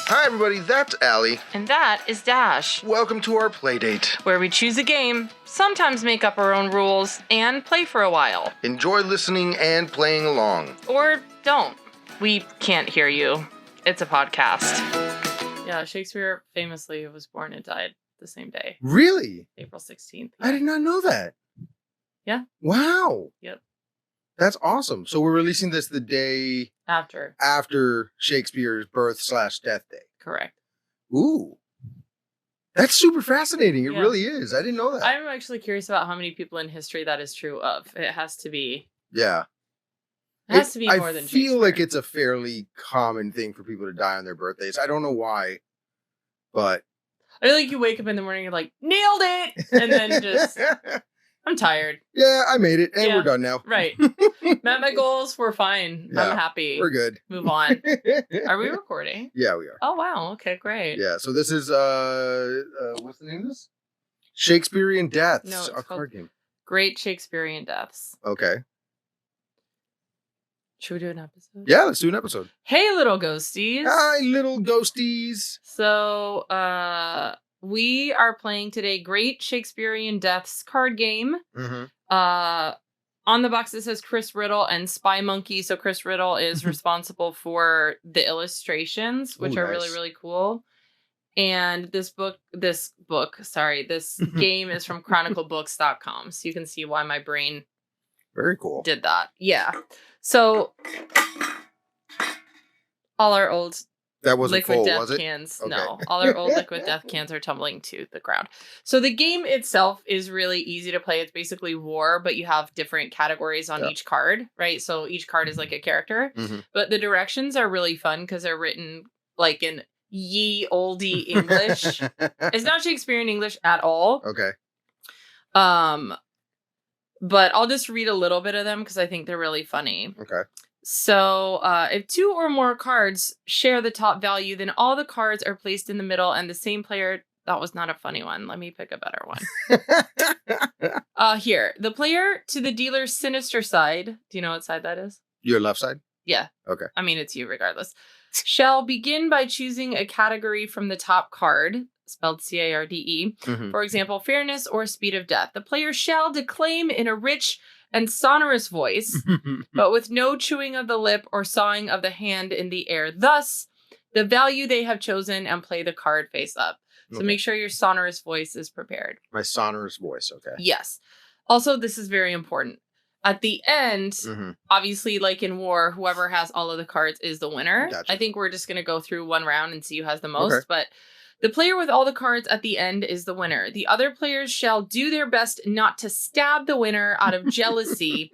Hi, everybody, that's Allie. And that is Dash. Welcome to our Playdate, where we choose a game, sometimes make up our own rules, and play for a while. Enjoy listening and playing along. Or don't. We can't hear you. It's a podcast. Yeah, Shakespeare famously was born and died the same day. Really? April 16th. I did not know that. Yeah. Wow. Yep. That's awesome. So we're releasing this the day after Shakespeare's birth/death day. Correct. Ooh. That's super fascinating. It Yeah. really is. I didn't know that. I'm actually curious about how many people in history that is true of. It has to be. Yeah. It has to be more than Shakespeare. I feel like it's a fairly common thing for people to die on their birthdays. I don't know why, but I feel like you wake up in the morning and you're like, nailed it! And then just, I'm tired. Yeah, I made it, and we're done now. Right. Met my goals, we're fine. Yeah, I'm happy. We're good. Move on. Are we recording? Yeah, we are. Oh, wow. Okay, great. Yeah, so this is, what's the name of this? Shakespearean Deaths, no, it's a card game. Great Shakespearean Deaths. Okay. Should we do an episode? Yeah, let's do an episode. Hey, little ghosties. Hi, little ghosties. So, we are playing today Great Shakespearean Deaths card game. Mm-hmm. On the box it says Chris Riddle and Spy Monkey. So Chris Riddle is responsible for the illustrations, which are really, really cool. And this game is from chroniclebooks.com. So you can see why my brain very cool did that. Yeah. So all our old that wasn't liquid full, death was it? cans. Okay. No, all our old liquid death cans are tumbling to the ground. So the game itself is really easy to play. It's basically war, but you have different categories on each card, right? So each card is like a character, but the directions are really fun because they're written like in ye olde English. It's not Shakespearean English at all. Okay. But I'll just read a little bit of them because I think they're really funny. Okay. So if two or more cards share the top value, then all the cards are placed in the middle and the same player... That was not a funny one. Let me pick a better one. Here. The player to the dealer's sinister side. Do you know what side that is? Your left side? Yeah. Okay. I mean, it's you regardless. Shall begin by choosing a category from the top card, spelled C-A-R-D-E. For example, fairness or speed of death. The player shall declaim in a rich and sonorous voice, but with no chewing of the lip or sawing of the hand in the air. Thus, the value they have chosen and play the card face up. So make sure your sonorous voice is prepared. My sonorous voice, okay. Yes. Also, this is very important. At the end, obviously, like in war, whoever has all of the cards is the winner. Gotcha. I think we're just going to go through one round and see who has the most, but the player with all the cards at the end is the winner. The other players shall do their best not to stab the winner out of jealousy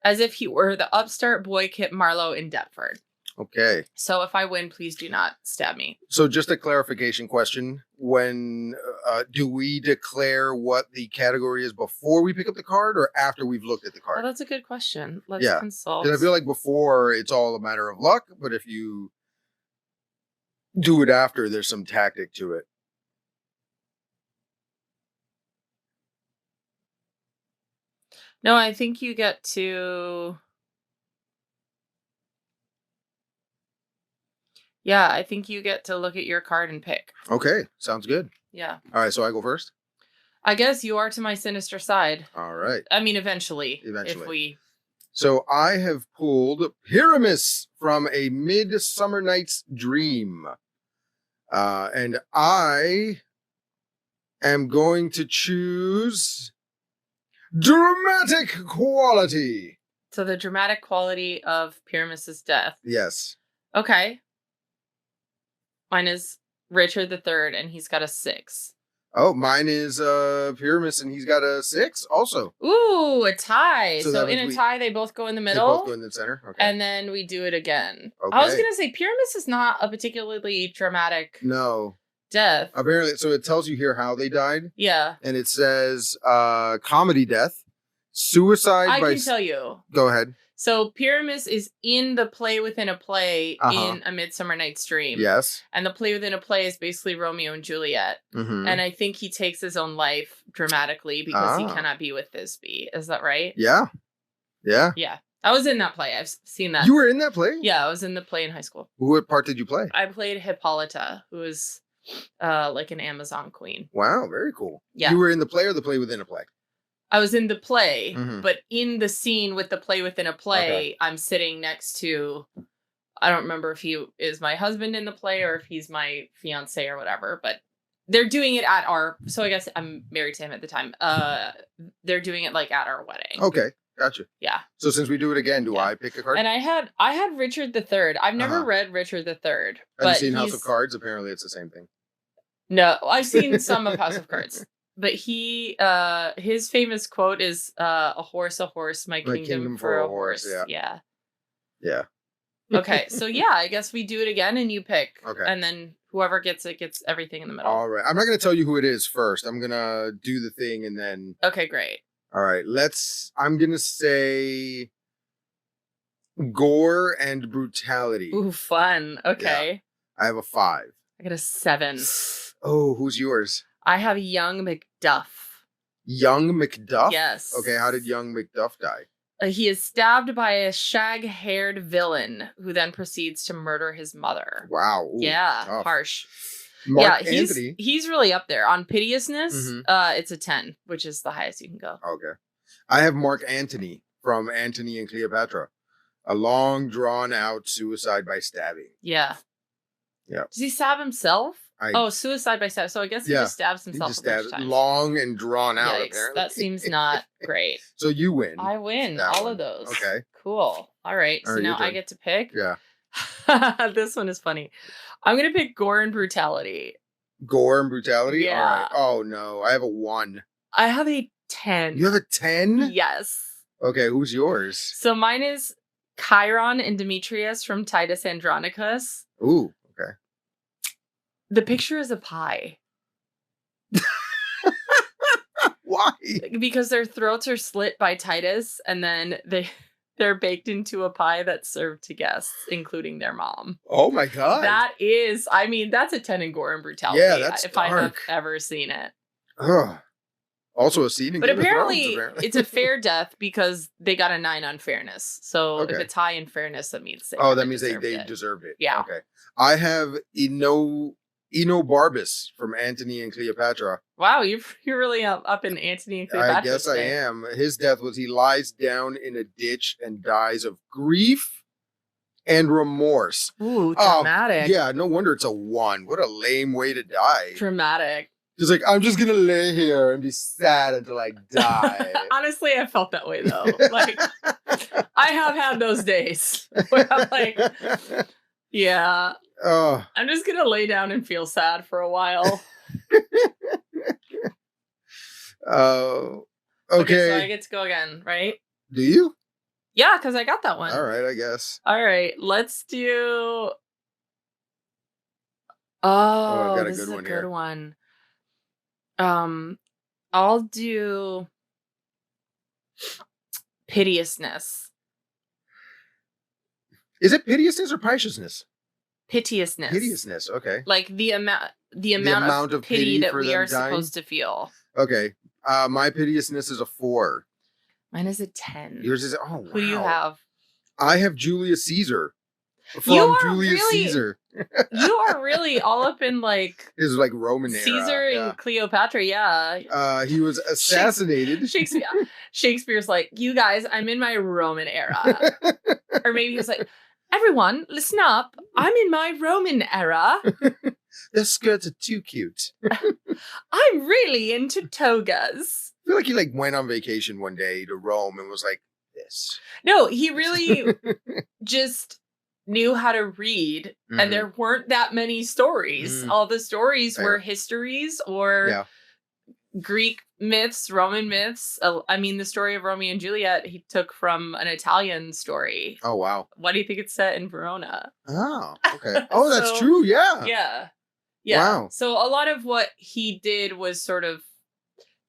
as if he were the upstart boy Kit Marlowe in Deptford. Okay. So if I win, please do not stab me. So just a clarification question. When do we declare what the category is before we pick up the card or after we've looked at the card? Oh, that's a good question. Let's consult. Because I feel like before it's all a matter of luck, but if you do it after, there's some tactic to it. No, I think you get to... Yeah, I think you get to look at your card and pick. Okay, sounds good. Yeah. All right, so I go first? I guess you are to my sinister side. All right. I mean, eventually. Eventually. If we... So I have pulled Pyramus from A Midsummer Night's Dream. And I am going to choose dramatic quality. So the dramatic quality of Pyramus's death. Yes. Okay. Mine is Richard III, and he's got a 6. Oh, mine is Pyramus, and he's got a 6 also. Ooh, a tie. So So in a tie, they both go in the middle. They both go in the center. Okay. And then we do it again. Okay. I was going to say, Pyramus is not a particularly dramatic death. Apparently, so it tells you here how they died. Yeah. And it says comedy death, suicide I by... can tell you. Go ahead. So Pyramus is in the play within a play in A Midsummer Night's Dream. Yes. And the play within a play is basically Romeo and Juliet. And I think he takes his own life dramatically because he cannot be with Thisbe. Is that right? Yeah. Yeah. Yeah. I was in that play. I've seen that. You were in that play? Yeah, I was in the play in high school. What part did you play? I played Hippolyta, who was like an Amazon queen. Wow, very cool. Yeah. You were in the play or the play within a play? I was in the play, but in the scene with the play within a play, I'm sitting next to, I don't remember if he is my husband in the play or if he's my fiance or whatever, but they're doing it at our, so I guess I'm married to him at the time. They're doing it like at our wedding. Okay. Gotcha. Yeah. So since we do it again, do I pick a card? And I had Richard III. I've never read Richard III. Have you seen House of Cards? Apparently it's the same thing. No, I've seen some of House of Cards. But his famous quote is, a horse, my kingdom for a horse. Yeah. Okay, so I guess we do it again and you pick. Okay. And then whoever gets it gets everything in the middle. All right. I'm not going to tell you who it is first. I'm going to do the thing and then. Okay, great. All right. I'm going to say gore and brutality. Ooh, fun. Okay. Yeah. I have a 5. I got a 7. Oh, who's yours? I have young Macduff. Young Macduff? Yes. Okay, how did young Macduff die? He is stabbed by a shag-haired villain who then proceeds to murder his mother. Wow. Ooh, tough. Harsh. Mark Antony. He's really up there. On piteousness, it's a 10, which is the highest you can go. Okay. I have Mark Antony from Antony and Cleopatra. A long, drawn-out suicide by stabbing. Yeah. Yeah. Does he stab himself? Suicide by stab. So I guess he just stabs himself. He just stabs long and drawn out. Yikes, apparently. That seems not great. So you win. I win all of those. Okay. Cool. All right. So now I get to pick. Yeah. This one is funny. I'm gonna pick gore and brutality. Gore and brutality? Yeah. All right. Oh no. I have a 1. I have a 10. You have a 10? Yes. Okay, who's yours? So mine is Chiron and Demetrius from Titus Andronicus. Ooh. Okay. The picture is a pie. Why? Because their throats are slit by Titus, and then they're baked into a pie that's served to guests, including their mom. Oh my god! That's a 10 in gore and brutality. Yeah, that's if dark. I have ever seen it. Ugh. Also a scene in But Game of apparently, Thrones, it's a fair death because they got a 9 on fairness. So if it's high in fairness, that means they deserved it. Yeah. Okay. I have Enobarbus from Antony and Cleopatra. Wow, you're really up in Antony and Cleopatra. I guess I am. His death was he lies down in a ditch and dies of grief and remorse. Ooh, dramatic. Yeah, no wonder it's a 1. What a lame way to die. Dramatic. He's like, I'm just gonna lay here and be sad until I die. Honestly, I felt that way though. Like, I have had those days where I'm like, yeah, I'm just gonna lay down and feel sad for a while. Oh, okay. So I get to go again, right? Do you? Yeah, because I got that one. All right, I guess. All right, let's do. I got this is a good one. I'll do piteousness. Is it piteousness or piteousness? Piteousness. Piteousness. Okay. Like the amount of pity that we are supposed to feel. Okay. My piteousness is a 4. Mine is a 10. Yours is wow. Who do you have? I have Julius Caesar. From Julius Caesar. You are really all up in like his like Roman era. Caesar and Cleopatra, yeah. He was assassinated. Shakespeare's like, you guys, I'm in my Roman era. Or maybe he was like, everyone, listen up. I'm in my Roman era. The skirts are too cute. I'm really into togas. I feel like he like went on vacation one day to Rome and was like, this. No, he really just knew how to read, and there weren't that many stories. All the stories were histories or Greek myths, Roman myths. I mean, the story of Romeo and Juliet he took from an Italian story. Oh wow! Why do you think it's set in Verona? Oh, okay. Oh, that's true. Yeah. Yeah. Wow. So a lot of what he did was sort of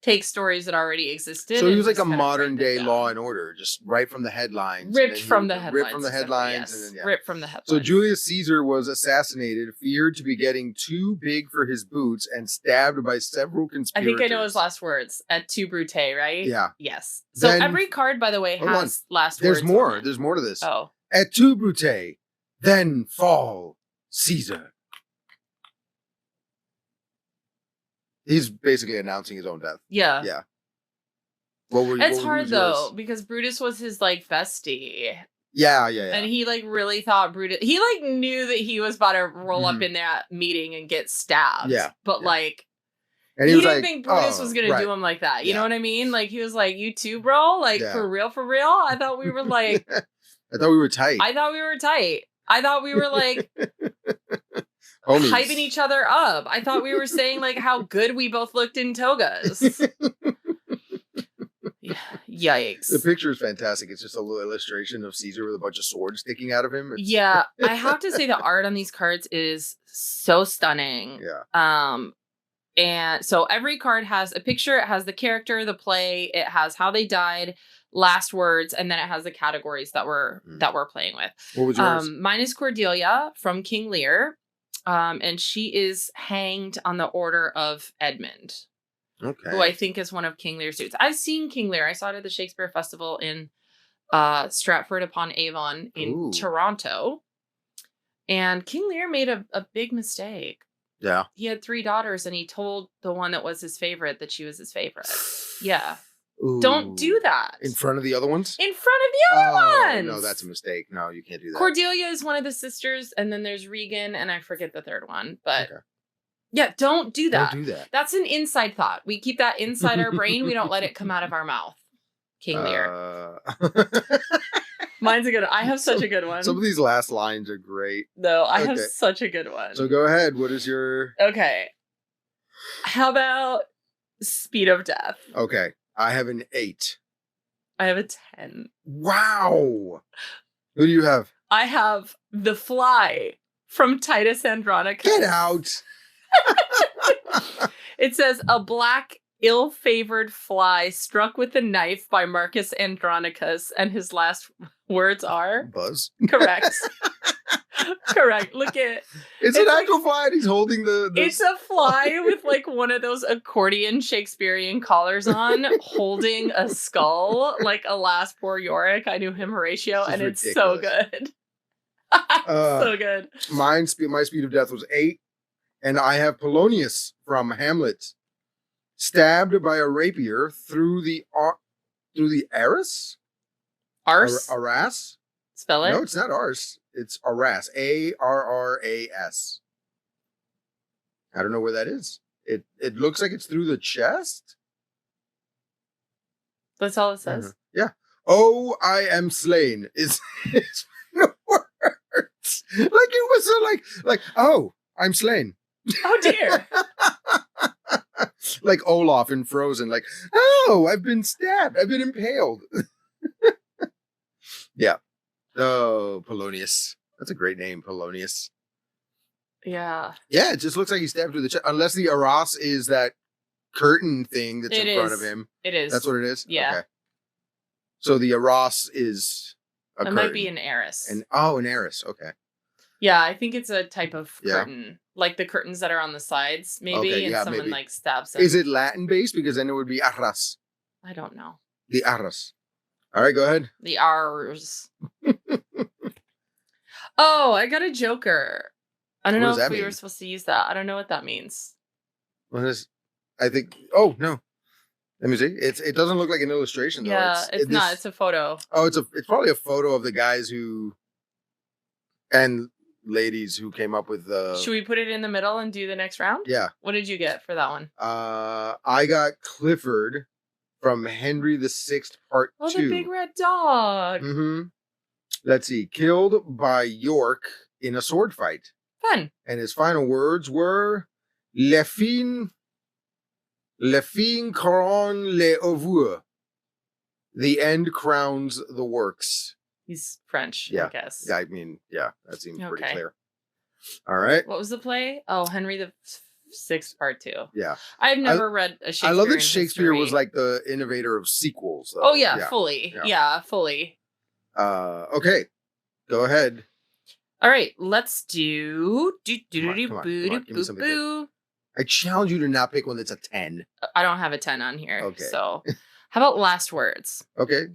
take stories that already existed. So he was like a modern day Law and Order, just right from the headlines. Ripped from the headlines. Ripped from the headlines. Yes. And then, yeah. Ripped from the headlines. So Julius Caesar was assassinated, feared to be getting too big for his boots, and stabbed by several conspirators. I think I know his last words. Et tu, Brute, right? Yeah. Yes. So then, every card, by the way, has last words. There's more. There's more to this. Oh. Et tu, Brute, then fall, Caesar. He's basically announcing his own death. Yeah. Yeah. It's hard though, because Brutus was his like bestie. Yeah. And he like really thought Brutus, he like knew that he was about to roll up in that meeting and get stabbed. Yeah. But like, and he didn't think Brutus was going to do him like that. You know what I mean? Like he was like, you too, bro? Like for real? I thought we were like. I thought we were tight. I thought we were like hyping each other up. I thought we were saying like how good we both looked in togas. Yikes. The picture is fantastic. It's just a little illustration of Caesar with a bunch of swords sticking out of him. Yeah. I have to say the art on these cards is so stunning. Yeah. And so every card has a picture. It has the character, the play. It has how they died, last words, and then it has the categories that we're playing with. What was yours? Mine is Cordelia from King Lear. And she is hanged on the order of Edmund. Okay. Who I think is one of King Lear's suits. I've seen King Lear. I saw it at the Shakespeare Festival in Stratford upon Avon in Toronto. And King Lear made a big mistake. Yeah. He had 3 daughters and he told the one that was his favorite that she was his favorite. Yeah. Ooh. Don't do that. In front of the other ones? In front of the other ones! No, that's a mistake. No, you can't do that. Cordelia is one of the sisters, and then there's Regan, and I forget the third one. But yeah, don't do that. Don't do that. That's an inside thought. We keep that inside our brain. We don't let it come out of our mouth. King Lear. Mine's a good one. I have such a good one. Some of these last lines are great. No, I have such a good one. So go ahead. What is your... Okay. How about Speed of Death? Okay. I have an 8. I have a 10. Wow. Who do you have? I have The Fly from Titus Andronicus. Get out. It says, a black, ill-favored fly struck with a knife by Marcus Andronicus, and his last words are... Buzz. Correct. Correct. Look at... It's an actual fly, and he's holding the... It's a fly with like one of those accordion Shakespearean collars on, holding a skull, like alas, poor Yorick. I knew him, Horatio, and it's ridiculous. So good. So good. My speed of death was 8, and I have Polonius from Hamlet, stabbed by a rapier through the arse? Arse? Arras? Spell it? No, it's not arse. It's Arras. Arras. I don't know where that is. It looks like it's through the chest. That's all it says? Yeah. Oh, I am slain is no words. Like it was so like, oh, I'm slain. Oh dear. Like Olaf in Frozen, like, oh, I've been stabbed. I've been impaled. Yeah. Oh, Polonius. That's a great name, Polonius. Yeah. Yeah, it just looks like he stabbed through the chest. Unless the Arras is that curtain thing that's in front of him. It is. That's what it is? Yeah. Okay. So the Arras is a curtain. Might be an arras. An arras. Okay. Yeah, I think it's a type of curtain. Like the curtains that are on the sides, maybe, and someone like stabs them. Is it Latin based? Because then it would be arras. I don't know. The arras. All right, go ahead. The R's. Oh, I got a joker. I don't know if we were supposed to use that. I don't know what that means. What is? I think. Oh no. Let me see. It doesn't look like an illustration though. Yeah, it's not. It's a photo. Oh, it's probably a photo of the guys who and ladies who came up with the... Should we put it in the middle and do the next round? Yeah. What did you get for that one? I got Clifford from Henry VI Part 2. Oh, the big red dog. Mm-hmm. Let's see. Killed by York in a sword fight. Fun. And his final words were, Le fin couronne les oeuvres. The end crowns the works. He's French, I guess. I mean, yeah, that seems pretty clear. All right. What was the play? Oh, Henry 6 part 2. Yeah. I've never read a Shakespearean I love that Shakespeare history. was like the innovator of sequels. Though. Oh, yeah, fully. Yeah, fully. Okay. Go ahead. All right, let's do... Come on, give me something good. I challenge you to not pick one that's a 10. I don't have a 10 on here. Okay. So, how about last words? Okay.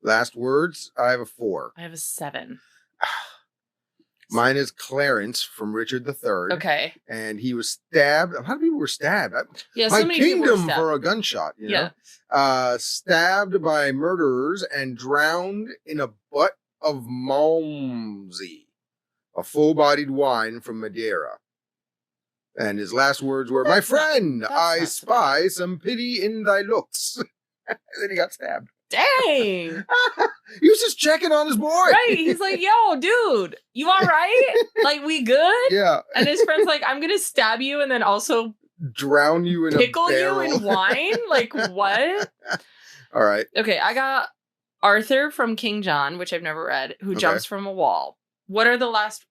Last words, I have a 4. I have a 7. Mine is Clarence from Richard III. Okay. And he was stabbed. How many people were stabbed? Yeah, My so many people were kingdom stabbed. for a gunshot, you know? Stabbed by murderers and drowned in a butt of Malmsey, a full-bodied wine from Madeira. And his last words were, "My friend, I spy some pity in thy looks." And then he got stabbed. Dang. He was just checking on his boy. Right. He's like, yo, dude, you all right? Like, we good? Yeah. And his friend's like, I'm going to stab you and then also drown you in pickle a barrel. you in wine? Like, what? All right. Okay, I got Arthur from King John, which I've never read, who jumps from a wall. What are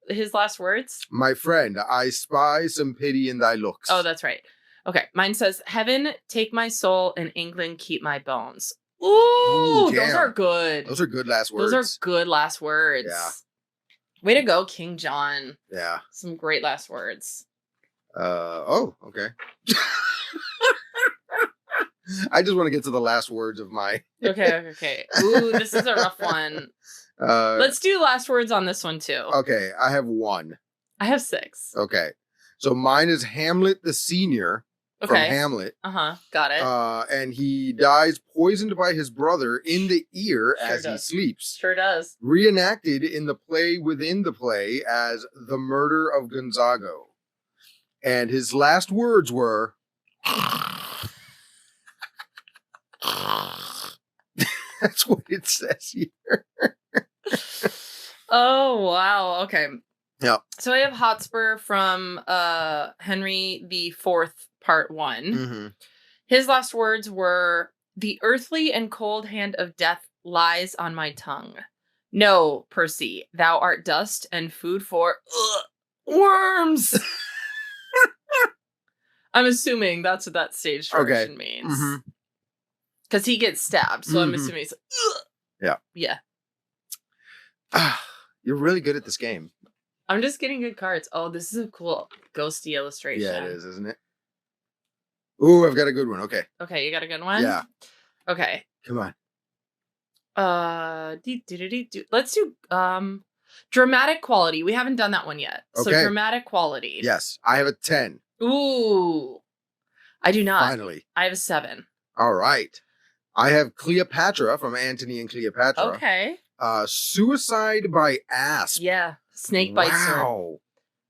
his last words? "My friend, I spy some pity in thy looks." Oh, that's right. Okay, mine says, "Heaven, take my soul, and England, keep my bones." Ooh, those are good. Those are good last words. Those are good last words. Yeah. Way to go, King John. Yeah. Some great last words. Okay. I just want to get to the last words of my... Okay. Ooh, this is a rough one. Let's do last words on this one, too. Okay, I have 1. I have 6. Okay. So mine is Hamlet the Senior from Hamlet. Got it. And he dies poisoned by his brother in the ear as he sleeps. Sure does. Reenacted in the play within the play as The Murder of Gonzago. And his last words were... That's what it says here. Oh, wow. Okay. Yeah. So I have Hotspur from Henry IV, Part 1. Mm-hmm. His last words were, "The earthly and cold hand of death lies on my tongue. No, Percy, thou art dust and food for worms." I'm assuming that's what that stage direction means. Because he gets stabbed, so I'm assuming he's like, Yeah. You're really good at this game. I'm just getting good cards. Oh, this is a cool ghosty illustration. Yeah, it is, isn't it? Ooh, I've got a good one. Okay. Okay, you got a good one? Yeah. Okay. Come on. Let's do dramatic quality. We haven't done that one yet. Okay. So dramatic quality. Yes, I have a 10. Ooh. I do not. Finally. I have a 7. All right. I have Cleopatra from Antony and Cleopatra. Okay. Suicide by asp. Yeah. Snake bites her. Wow.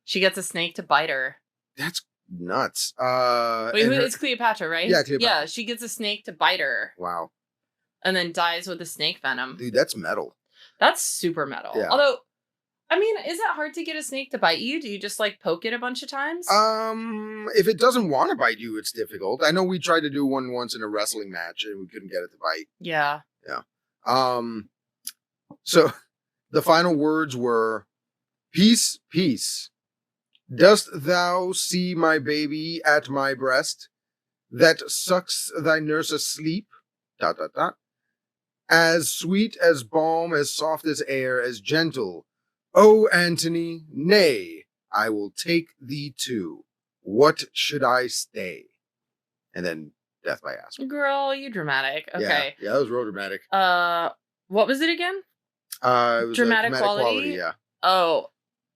She gets a snake to bite her. That's nuts. Wait, it's Cleopatra, right? Yeah, Cleopatra. Yeah, she gets a snake to bite her. Wow. And then dies with the snake venom. Dude, that's metal. That's super metal. Yeah. Although, I mean, is it hard to get a snake to bite you? Do you just like poke it a bunch of times? If it doesn't want to bite you, it's difficult. I know we tried to do one once in a wrestling match and we couldn't get it to bite. Yeah. Yeah. So the final words were, "Peace, peace. Dost thou see my baby at my breast, that sucks thy nurse asleep, ... as sweet as balm, as soft as air, as gentle. O Antony, nay, I will take thee too. What should I stay?" And then death by asp. Girl, you dramatic. Okay. Yeah, that was real dramatic. What was it again? It was dramatic quality? Yeah. Oh,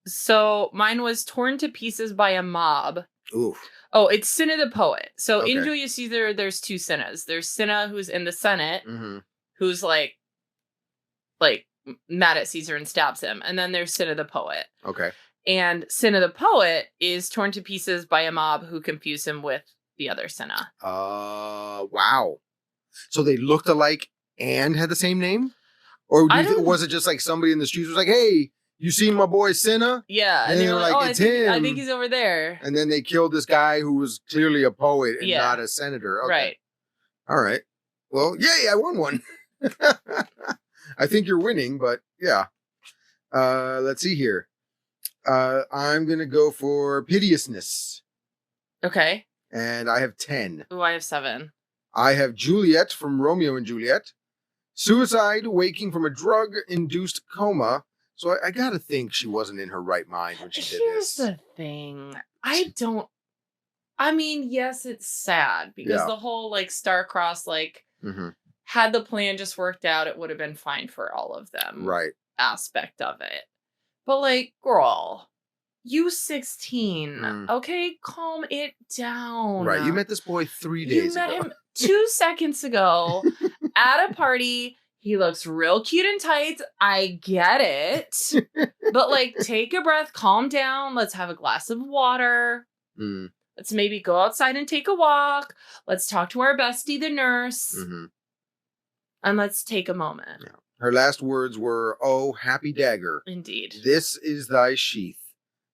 so mine was torn to pieces by a mob. Ooh. Oh, it's Cinna the poet. So in Julius Caesar, there's 2 Cinnas. There's Cinna, who's in the Senate, who's like mad at Caesar and stabs him. And then there's Cinna the poet. Okay. And Cinna the poet is torn to pieces by a mob who confuse him with the other Cinna. Wow. So they looked alike and had the same name? Or was it just like somebody in the streets was like, "Hey, you seen my boy Cinna?" Yeah. And they were like, "It's him. I think he's over there." And then they killed this guy who was clearly a poet and not a senator. Okay. Right. All right. Well, yay, I won one. I think you're winning, but yeah. Let's see here. I'm going to go for piteousness. Okay. And I have 10. Ooh, I have 7. I have Juliet from Romeo and Juliet. Suicide, waking from a drug-induced coma. So I gotta think she wasn't in her right mind when she did Here's this. the thing. I mean, yes, it's sad because the whole like star-crossed, like had the plan just worked out, it would have been fine for all of them. Right. Aspect of it. But like, girl, you 16. Okay, calm it down. Right. You met this boy 3 days ago. You met him 2 seconds ago at a party. He looks real cute in tights. I get it. But like, take a breath, calm down. Let's have a glass of water. Let's maybe go outside and take a walk. Let's talk to our bestie, the nurse. And let's take a moment. Yeah. Her last words were, "Oh, happy dagger. Indeed. This is thy sheath.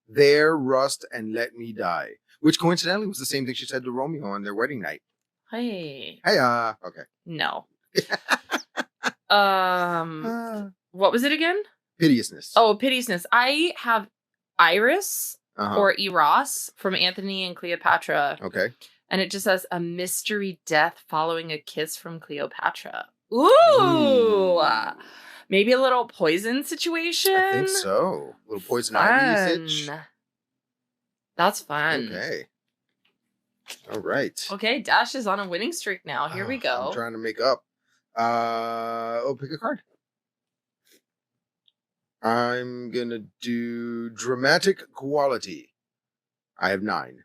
There rust and let me die." Which coincidentally was the same thing she said to Romeo on their wedding night. Hey. Okay. No. What was it again? Piteousness. Oh, piteousness. I have Iris or Eros from Antony and Cleopatra. Okay. And it just says a mystery death following a kiss from Cleopatra. Ooh. Maybe a little poison situation. I think so. A little poison ivy usage. That's fun. Okay. All right. Okay, Dash is on a winning streak now. Here we go. I'm trying to make up. Pick a card. I'm gonna do dramatic quality. I have 9.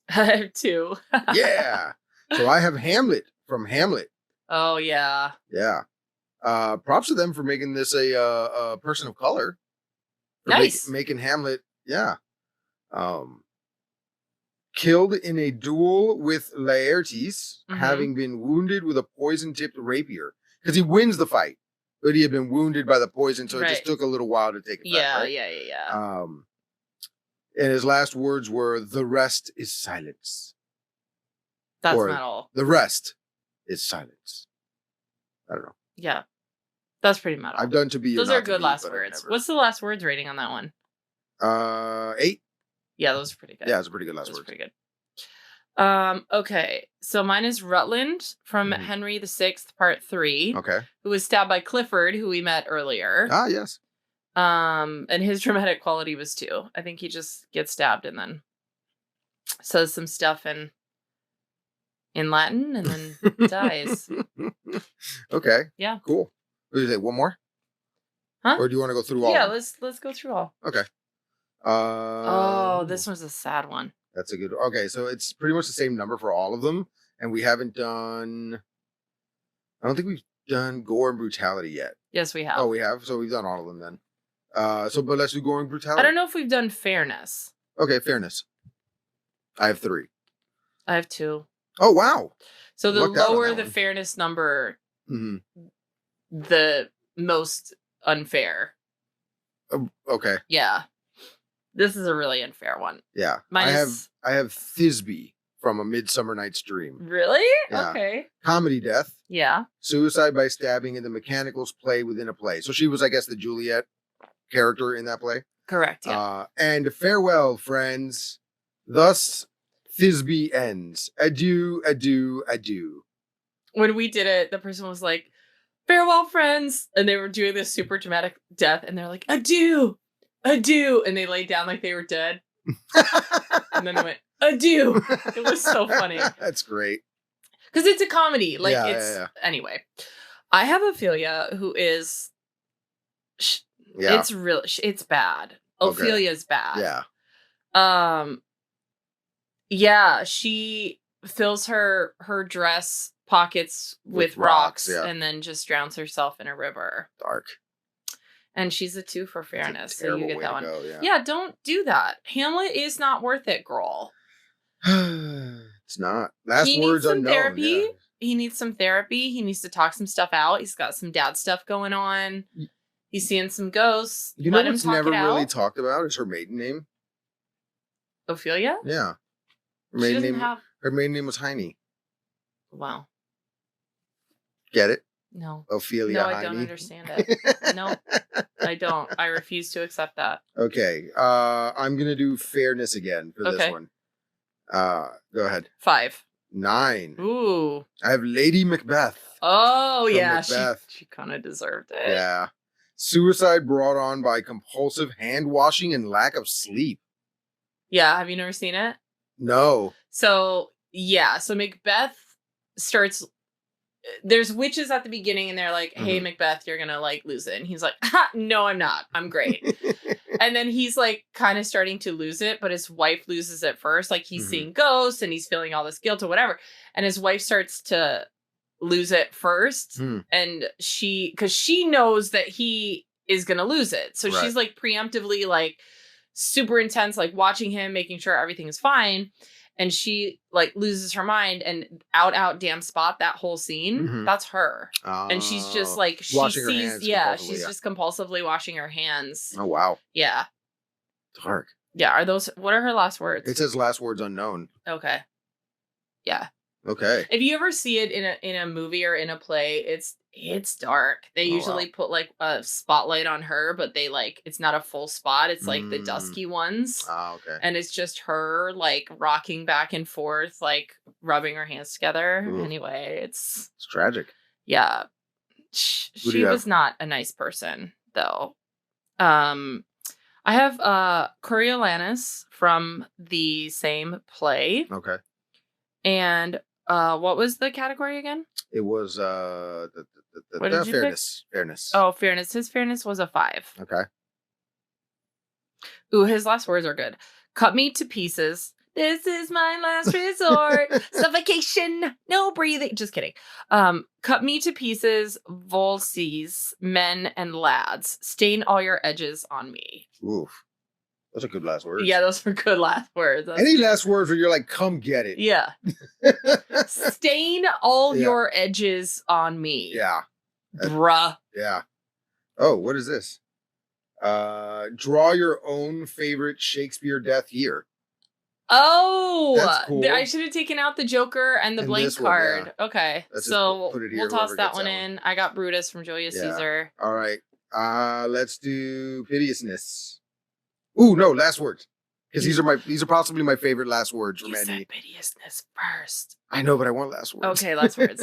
I have 2. Yeah. So I have Hamlet from Hamlet. Oh yeah. Yeah. Props to them for making this a person of color. Nice. Making Hamlet. Yeah. Killed in a duel with Laertes, having been wounded with a poison-tipped rapier. Because he wins the fight, but he had been wounded by the poison, so it just took a little while to take it back, right? Yeah. And his last words were, "The rest is silence." That's metal. The rest is silence. I don't know. Yeah. That's pretty metal. I've done to be. Those are good last words. What's the last words rating on that one? 8. Yeah, those are pretty good. Yeah, it's a pretty good last word. Pretty good. Okay, so mine is Rutland from Henry VI, Part 3. Okay. Who was stabbed by Clifford, who we met earlier. Ah, yes. And his dramatic quality was 2. I think he just gets stabbed and then says some stuff in Latin and then dies. Okay. Yeah. Cool. What do you say? One more? Huh? Or do you want to go through all? Yeah, let's go through all. Okay. This one's a sad one. That's a good. Okay, so it's pretty much the same number for all of them, and we haven't done. I don't think we've done gore and brutality yet. Yes, we have. Oh, we have. So we've done all of them then. But let's do gore and brutality. I don't know if we've done fairness. Okay, fairness. I have 3. I have 2. Oh wow! So the lower the fairness number, the most unfair. Okay. Yeah. This is a really unfair one. Yeah. I have Thisbe from A Midsummer Night's Dream. Really? Yeah. Okay. Comedy death. Yeah. Suicide by stabbing in the mechanicals play within a play. So she was, I guess, the Juliet character in that play. Correct. Yeah. And farewell, friends. Thus Thisbe ends. Adieu, adieu, adieu. When we did it, the person was like, "Farewell, friends," and they were doing this super dramatic death, and they're like, "Adieu, adieu," and they laid down like they were dead, and then they went, "Adieu." It was so funny. That's great because it's a comedy. Like Anyway. I have Ophelia, who is. It's real. It's bad. Okay. Ophelia's bad. Yeah. Yeah, she fills her dress pockets with rocks and then just drowns herself in a river. Dark. And she's a 2 for fairness, so you get that one. Go, yeah, don't do that. Hamlet is not worth it, girl. It's not. Last words unknown. Therapy. Yeah. He needs some therapy. He needs to talk some stuff out. He's got some dad stuff going on. He's seeing some ghosts. You know what's never really talked about is her maiden name. Ophelia? Yeah. Her maiden name was Heine. Wow. Get it? No. Ophelia Heine. No, I don't understand it. No, I don't. I refuse to accept that. Okay. I'm going to do fairness again for this one. Go ahead. 5. 9. Ooh. I have Lady Macbeth. Oh, yeah. Macbeth. She kind of deserved it. Yeah. Suicide brought on by compulsive hand washing and lack of sleep. Yeah. Have you never seen it? No. So, yeah. So Macbeth starts. There's witches at the beginning and they're like, hey, Macbeth, you're going to like lose it. And he's like, no, I'm not. I'm great. And then he's like kind of starting to lose it, but his wife loses it first. Like he's seeing ghosts and he's feeling all this guilt or whatever. And his wife starts to lose it first. And because she knows that he is going to lose it. So she's like preemptively like super intense, like watching him, making sure everything is fine. And she like loses her mind and out damn spot that whole scene. That's her. And she's just like, she sees, she's just compulsively washing her hands. Oh, wow. Yeah. Dark. Yeah. What are her last words? It says last words unknown. Okay. Yeah. Okay. If you ever see it in a movie or in a play, it's dark. They usually put like a spotlight on her, but they like it's not a full spot. It's like the dusky ones. Oh, okay. And it's just her like rocking back and forth, like rubbing her hands together. Ooh. Anyway, it's tragic. Yeah. She was not a nice person though. I have Coriolanus from the same play. Okay. And what was the category again? It was fairness. Fairness. Oh, fairness. His fairness was a 5. Okay. Ooh, his last words are good. Cut me to pieces. This is my last resort. Suffocation. No breathing. Just kidding. Cut me to pieces, Volses, men and lads. Stain all your edges on me. Oof. Those are good last words. Yeah, those were good last words. Any last words where you're like, come get it. Yeah. Stain all your edges on me. Yeah. Bruh. Yeah. Oh, what is this? Draw your own favorite Shakespeare death year. Oh, that's cool. I should have taken out the Joker and the blank card. One, Okay. So we'll toss that one in. I got Brutus from Julius Caesar. All right. Let's do piteousness. Ooh, no, last words. Because these are possibly my favorite last words from any. You said piteousness first. I know, but I want last words. Okay, last words.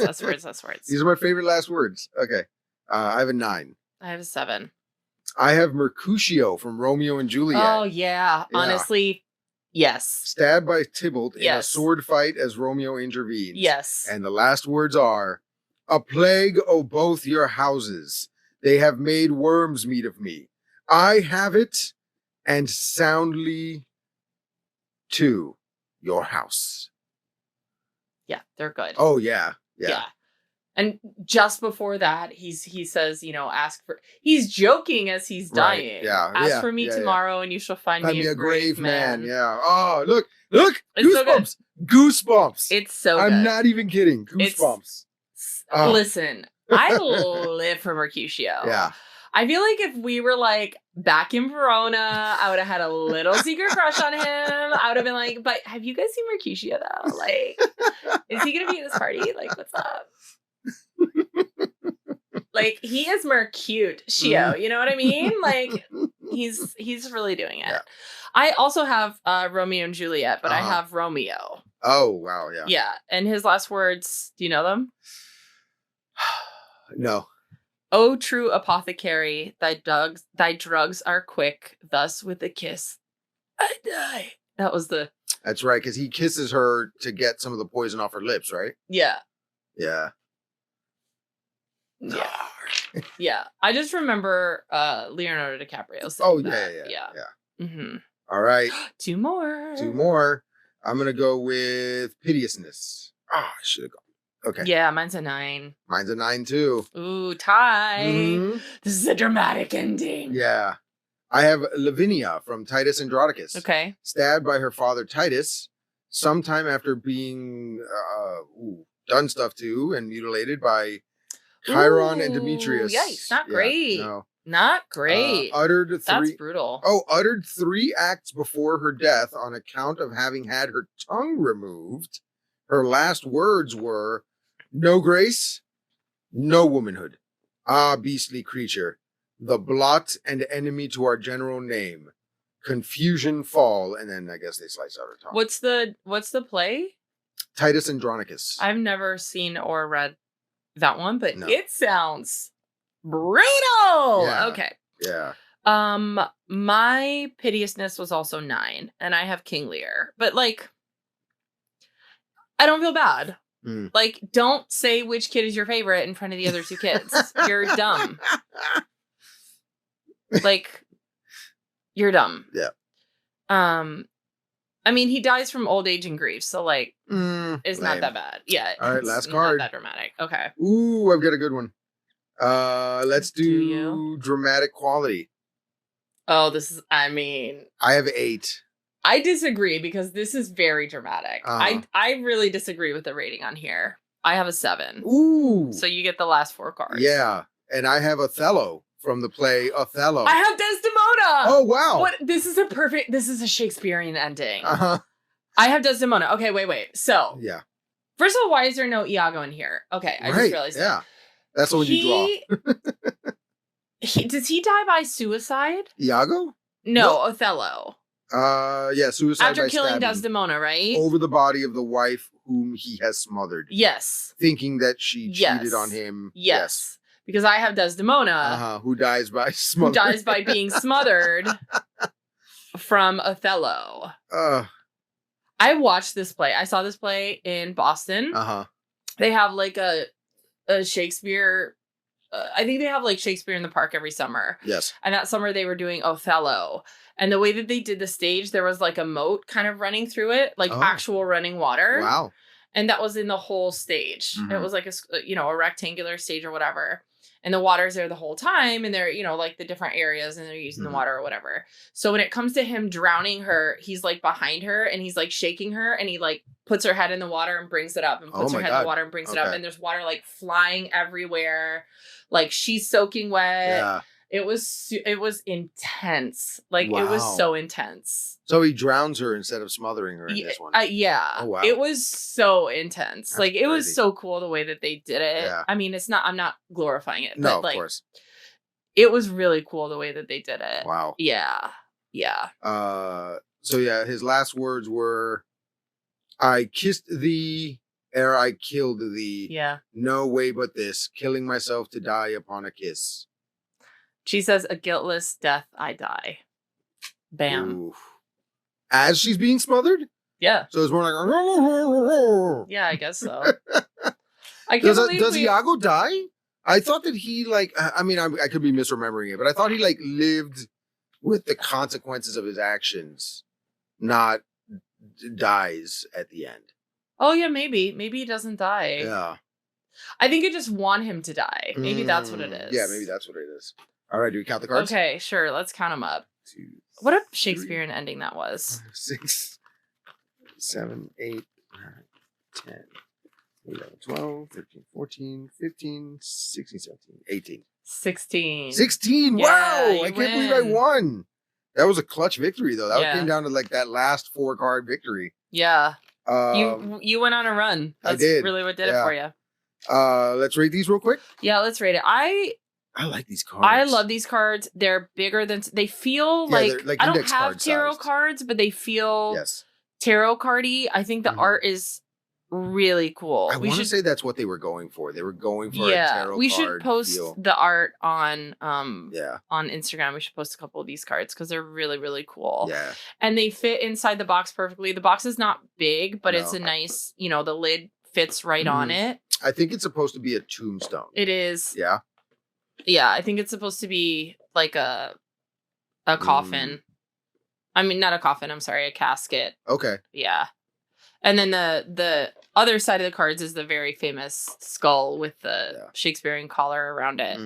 These are my favorite last words. Okay. I have a 9. I have a 7. I have Mercutio from Romeo and Juliet. Oh, yeah. Honestly, yes. Stabbed by Tybalt in a sword fight as Romeo intervenes. Yes. And the last words are, a plague, O both your houses. They have made worms meat of me. I have it, and soundly to your house. Yeah, they're good. Oh, yeah. Yeah. And just before that, he says, ask for. He's joking as he's dying. Right. Yeah. Ask for me tomorrow, and you shall find me a grave man. Yeah. Oh, look! It's Goosebumps. So Goosebumps. It's so. I'm not even kidding. Goosebumps. Listen, I live for Mercutio. Yeah. I feel like if we were like back in Verona, I would have had a little secret crush on him. I would have been like, but have you guys seen Mercutio though? Like, is he gonna be at this party? Like, what's up? Like, he is Mercutio, you know what I mean? Like, he's really doing it. Yeah. I also have Romeo and Juliet, but I have Romeo. Oh, wow, yeah. Yeah, and his last words, do you know them? No. O true apothecary, thy drugs are quick, thus with a kiss I die. That was the... That's right, because he kisses her to get some of the poison off her lips, right? Yeah. Yeah. Yeah. Yeah. I just remember Leonardo DiCaprio saying Oh, that. Yeah. Mm-hmm. All right. 2 more. 2 more. I'm going to go with piteousness. I should have gone. Okay. Yeah, mine's a 9. Mine's a 9 too. Ooh, tie. Mm-hmm. This is a dramatic ending. Yeah. I have Lavinia from Titus Andronicus. Okay. Stabbed by her father Titus sometime after being done stuff to and mutilated by Chiron and Demetrius. Yikes, not great. No. Not great. That's brutal. Uttered 3 acts before her death on account of having had her tongue removed. Her last words were, no grace, no womanhood. Ah, beastly creature, the blot and enemy to our general name. confusion fall, and then I guess they slice out her tongue. What's the play? Titus Andronicus. I've never seen or read that one, but No. it sounds brutal. Yeah. Okay. Yeah. My piteousness was also 9, and I have King Lear, but like, I don't feel bad. Like, don't say which kid is your favorite in front of the other 2 kids. You're dumb. Like, you're dumb. Yeah. I mean, he dies from old age and grief, so like, it's not that bad. Yeah. All right, last card. Not that dramatic. Okay. Ooh, I've got a good one. Let's do dramatic quality. Oh, this is, I mean, I have 8. I disagree because this is very dramatic. I really disagree with the rating on here. I have a 7. Ooh. So you get the last 4 cards. Yeah. And I have Othello from the play Othello. I have Desdemona. Oh, wow. What? This is a Shakespearean ending. Uh-huh. I have Desdemona. Okay, wait. So. Yeah. First of all, why is there no Iago in here? Okay, I just realized. Yeah. That's the one you draw. Does he die by suicide? Iago? No, Othello. Yeah, suicide after by killing stabbing Desdemona, right? over the body of the wife whom he has smothered. Yes. Thinking that she cheated on him. Yes. Because I have Desdemona. Who dies by who dies by being smothered from Othello. I watched this play. I saw this play in Boston. They have like a Shakespeare. I think they have like Shakespeare in the Park every summer. Yes. And that summer they were doing Othello. And the way that they did the stage, there was like a moat kind of running through it, like actual running water. Wow. And that was in the whole stage. Mm-hmm. It was like a rectangular stage or whatever. And the water's there the whole time. And they're, like the different areas and they're using the water or whatever. So when it comes to him drowning her, he's like behind her and he's like shaking her and he like puts her head in the water and brings it up and puts her head in the water and brings it up. And there's water like flying everywhere. Like she's soaking wet. Yeah. It was intense. Like it was so intense. So he drowns her instead of smothering her in this one. Yeah. Oh, wow. It was so intense. That's like it crazy. was so cool the way that they did it. Yeah. I mean, I'm not glorifying it. No, but, like, of course. It was really cool the way that they did it. Wow. Yeah. Yeah. So yeah, his last words were, "I kissed thee ere I killed thee. Yeah. No way but this, killing myself to die upon a kiss." She says, "A guiltless death I die." Bam. Ooh. As she's being smothered? Yeah. So it's more like... Yeah, I guess so. I can't believe does Iago die? I thought that he I could be misremembering it, but I thought he like lived with the consequences of his actions, not dies at the end. Oh yeah, maybe he doesn't die. Yeah. I think I just want him to die. Maybe that's what it is. Yeah, maybe that's what it is. All right, do we count the cards? Okay, sure. Let's count them up. 2, what a Shakespearean ending that was. 5, 6, 7, 8, 9, 10, 11, 12, 13, 14, 15, 16, 17, 18. 16. 16! Yeah, wow! I can't believe I won. That was a clutch victory, though. That came down to like that last 4-card victory. Yeah. You went on a run. That's I did. Really what did it for you. Let's rate these real quick. Yeah, let's rate it. I like these cards. I love these cards. They're bigger than they feel like I don't have tarot cards, but they feel tarot cardy. I think the art is really cool. I want to say that's what they were going for. They were going for a tarot card. We should post the art on on Instagram. We should post a couple of these cards because they're really, really cool. Yeah. And they fit inside the box perfectly. The box is not big, but it's a nice, the lid fits right on it. I think it's supposed to be a tombstone. It is. Yeah. Yeah, I think it's supposed to be like a coffin. I mean, not a coffin. I'm sorry, a casket. Okay. Yeah. And then the other side of the cards is the very famous skull with the Shakespearean collar around it.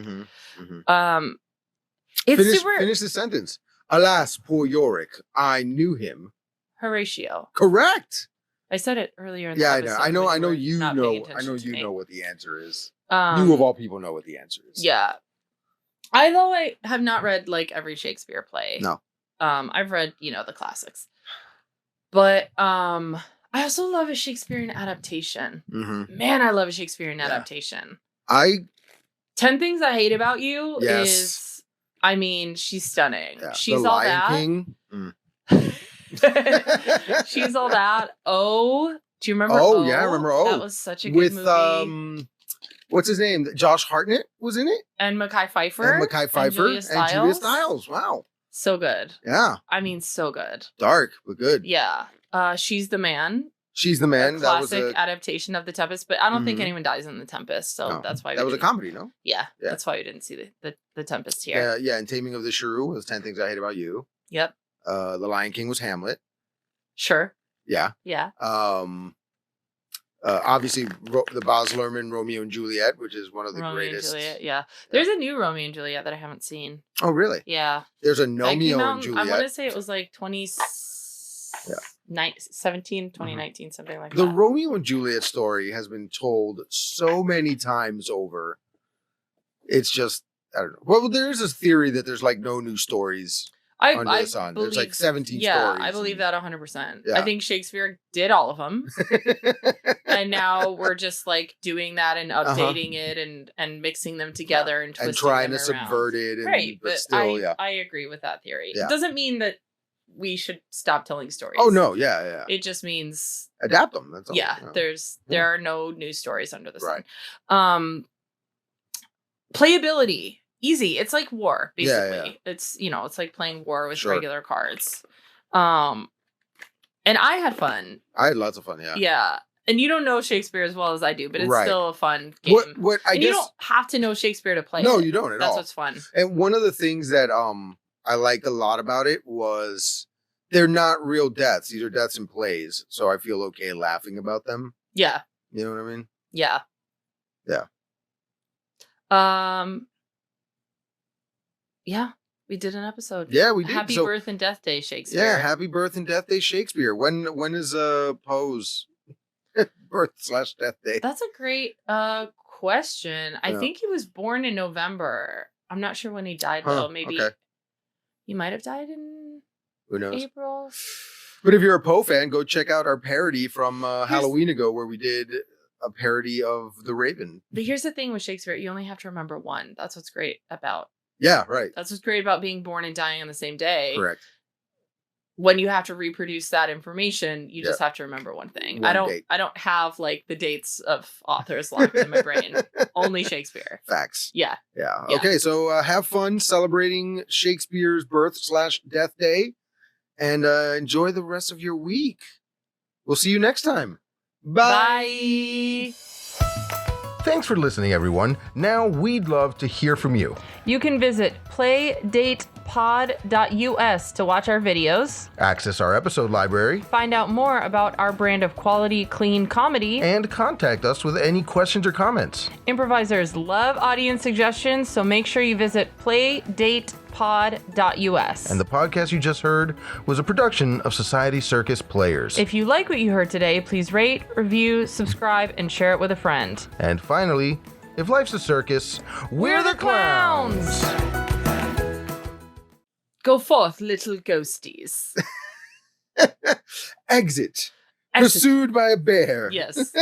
It's Finish the sentence. "Alas, poor Yorick, I knew him." Horatio. Correct. I said it earlier in the episode. I know you know what the answer is. You of all people know what the answer is. Yeah. I have not read like every Shakespeare play. No. I've read, the classics. But I also love a Shakespearean adaptation. Man, I love a Shakespearean adaptation. 10 Things I Hate About You is, I mean, she's stunning. Yeah. She's the all Lion that. King. She's all that. Oh, do you remember? Oh, yeah, I remember. Oh, that was such a good movie. What's his name? Josh Hartnett was in it, and Mekhi Phifer, and Julia Stiles. Wow, so good. Yeah, I mean, so good. Dark but good. Yeah. She's the Man. She's the Man. A classic adaptation of The Tempest, but I don't think anyone dies in The Tempest, so that's why that was a comedy, no? Yeah, that's why we didn't see the Tempest here. Yeah, and Taming of the Shrew was 10 Things I Hate About You. Yep. The Lion King was Hamlet. Sure. Yeah. Yeah. Obviously, the Baz Luhrmann Romeo and Juliet, which is one of the greatest. And Juliet, yeah. There's a new Romeo and Juliet that I haven't seen. Oh, really? Yeah. There's a Nomeo and Juliet. I want to say it was like 2019, something like that. The Romeo and Juliet story has been told so many times over. It's just, I don't know. Well, there's a theory that there's like no new stories under the sun. There's like 17 stories. Yeah, I believe that 100%. Yeah. I think Shakespeare did all of them. And now we're just like doing that and updating it and mixing them together and twisting and trying them to around. subvert it. And, right, but still, I agree with that theory. Yeah. It doesn't mean that we should stop telling stories. Oh no, yeah. It just means adapt them. That's all. Yeah, there are no new stories under the sun. Playability, easy. It's like War, basically. Yeah. It's it's like playing War with regular cards. And I had fun. I had lots of fun. Yeah. Yeah. And you don't know Shakespeare as well as I do, but it's still a fun game. I guess, you don't have to know Shakespeare to play. No, it. You don't at That's all. That's what's fun. And one of the things that I liked a lot about it was they're not real deaths. These are deaths in plays. So I feel okay laughing about them. Yeah. You know what I mean? Yeah. Yeah. Yeah. We did an episode. Yeah, we did. Happy Birth and Death Day, Shakespeare. Yeah, Happy Birth and Death Day, Shakespeare. When is Poe's birth/death day? That's a great question. I think he was born in November. I'm not sure when he died though. Maybe he might have died in April. But if you're a Poe fan, go check out our parody from Halloween ago where we did a parody of The Raven. But here's the thing with Shakespeare, you only have to remember one. That's what's great about. Yeah, right. That's what's great about being born and dying on the same day. Correct. When you have to reproduce that information, you just have to remember one thing. I don't have like the dates of authors locked in my brain. Only Shakespeare. Facts. Yeah. Okay, so have fun celebrating Shakespeare's birth/death day and enjoy the rest of your week. We'll see you next time. Bye. Thanks for listening, everyone. Now we'd love to hear from you. You can visit playdatepod.us to watch our videos, access our episode library, find out more about our brand of quality, clean comedy, and contact us with any questions or comments. Improvisers love audience suggestions, so make sure you visit playdatepod.us. And the podcast you just heard was a production of Society Circus Players. If you like what you heard today, please rate, review, subscribe, and share it with a friend. And finally, if life's a circus, we're the clowns! Go forth, little ghosties. Exit. Pursued by a bear. Yes.